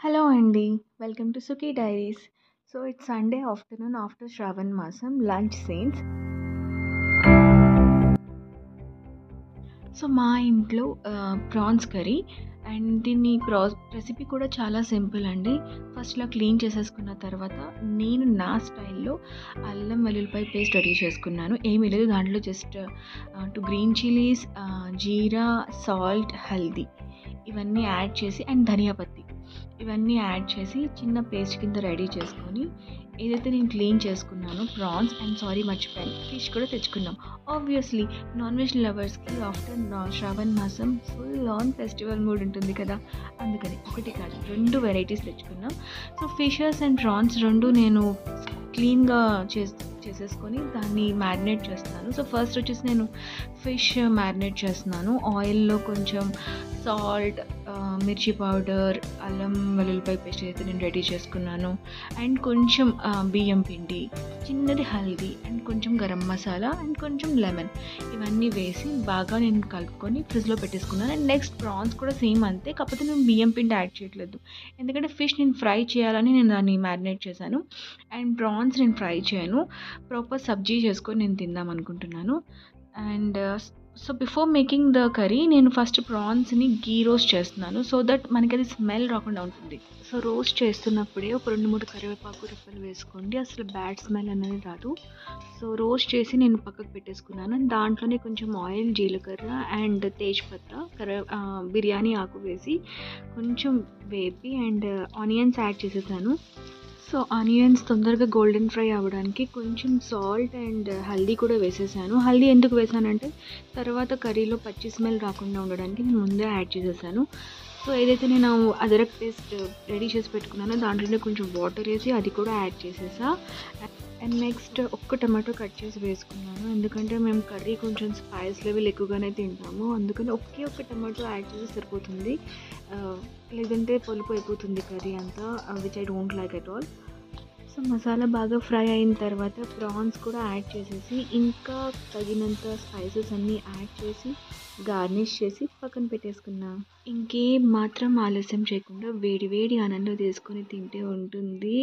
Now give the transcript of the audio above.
Hello అండి. Welcome to Sukhi diaries. So it's Sunday afternoon after Shravana మాసం lunch scenes. So మా ఇంట్లో ప్రాన్స్ కర్రీ అండ్ దీన్ని రెసిపీ కూడా చాలా సింపుల్ అండి. ఫస్ట్ ఇలా క్లీన్ చేసేసుకున్న తర్వాత నేను నా స్టైల్‌లో అల్లం వెల్లుల్లిపాయ పేస్ట్ రెడీ చేసుకున్నాను. ఏమీ లేదు దాంట్లో జస్ట్ 2 గ్రీన్ చిల్లీస్, జీరా, సాల్ట్, హల్దీ ఇవన్నీ యాడ్ చేసి అండ్ ధనియా పత్తి ఇవన్నీ యాడ్ చేసి చిన్న పేస్ట్ కింద రెడీ చేసుకొని ఏదైతే నేను క్లీన్ చేసుకున్నానో ప్రాన్స్ అండ్ సారీ మర్చిపోయాను ఫిష్ కూడా తెచ్చుకున్నాం. ఆబ్వియస్లీ నాన్ వెజ్ లవర్స్కి ఆఫ్టర్ శ్రావణ్ మాసం ఫుల్ ఆన్ ఫెస్టివల్ మూడ్ ఉంటుంది కదా, అందుకని ఒకటి కాదు 2 వెరైటీస్ తెచ్చుకున్నాం. సో ఫిషెస్ అండ్ ప్రాన్స్ 2 నేను క్లీన్గా చేసేసుకొని దాన్ని మ్యారినేట్ చేస్తాను. సో ఫస్ట్ వచ్చేసి నేను ఫిష్ మ్యారినేట్ చేస్తున్నాను. ఆయిల్లో కొంచెం సాల్ట్, మిర్చి పౌడర్, అల్లం వెల్లుల్లిపాయ పేస్ట్ అయితే నేను రెడీ చేసుకున్నాను అండ్ కొంచెం బియ్యం పిండి, చిన్నది హల్దీ అండ్ కొంచెం గరం మసాలా అండ్ కొంచెం లెమన్ ఇవన్నీ వేసి బాగా నేను కలుపుకొని ఫ్రిడ్జ్లో పెట్టేసుకున్నాను. అండ్ నెక్స్ట్ ప్రాన్స్ కూడా సేమ్ అంతే, కాకపోతే నేను బియ్యం పిండి యాడ్ చేయట్లేదు ఎందుకంటే ఫిష్ నేను ఫ్రై చేయాలని నేను దాన్ని మ్యారినేట్ చేశాను అండ్ ప్రాన్స్ నేను ఫ్రై చేయను, ప్రాపర్ సబ్జీ చేసుకొని నేను తిందాం అనుకుంటున్నాను. And so before making the curry నేను ఫస్ట్ ప్రాన్స్ని గీ రోస్ట్ చేస్తున్నాను సో దట్ మనకి అది స్మెల్ రాకుండా ఉంటుంది. సో రోస్ట్ చేస్తున్నప్పుడే ఒక 2-3 కరివేపాకు రెప్పలు వేసుకోండి, అసలు బ్యాడ్ స్మెల్ అనేది రాదు. సో రోస్ట్ చేసి నేను పక్కకు పెట్టేసుకున్నాను అండ్ దాంట్లోనే కొంచెం ఆయిల్, జీలకర్ర అండ్ తేజ్పత్తా, బిర్యానీ ఆకు వేసి కొంచెం వేపి అండ్ ఆనియన్స్ యాడ్ చేసేసాను. సో ఆనియన్స్ తొందరగా గోల్డెన్ ఫ్రై అవ్వడానికి కొంచెం సాల్ట్ అండ్ హల్దీ కూడా వేసేసాను. హల్దీ ఎందుకు వేసానంటే తర్వాత కర్రీలో పచ్చి స్మెల్ రాకుండా ఉండడానికి నేను ముందే యాడ్ చేసేసాను. సో ఏదైతే నేను అదరక్ పేస్ట్ రెడీ చేసి పెట్టుకున్నానో దాంట్లోనే కొంచెం వాటర్ వేసి అది కూడా యాడ్ చేసేసా. అండ్ నెక్స్ట్ ఒక్క టమాటో కట్ చేసి వేసుకున్నాను ఎందుకంటే మేము కర్రీ కొంచెం స్పైస్ లెవెల్ ఎక్కువగానే తింటాము, అందుకని ఒక్క టమాటో యాడ్ చేసి సరిపోతుంది, లేదంటే పులుపు అయిపోతుంది కర్రీ అంతా, which I don't like at all. So masala బాగా ఫ్రై అయిన తర్వాత ప్రాన్స్ కూడా యాడ్ చేసేసి ఇంకా తగినంత స్పైసెస్ అన్నీ యాడ్ చేసి గార్నిష్ చేసి పక్కన పెట్టేసుకున్నా. ఇంకేం మాత్రం ఆలస్యం చేయకుండా వేడి వేడి అన్నంలో తీసుకొని తింటే ఉంటుంది.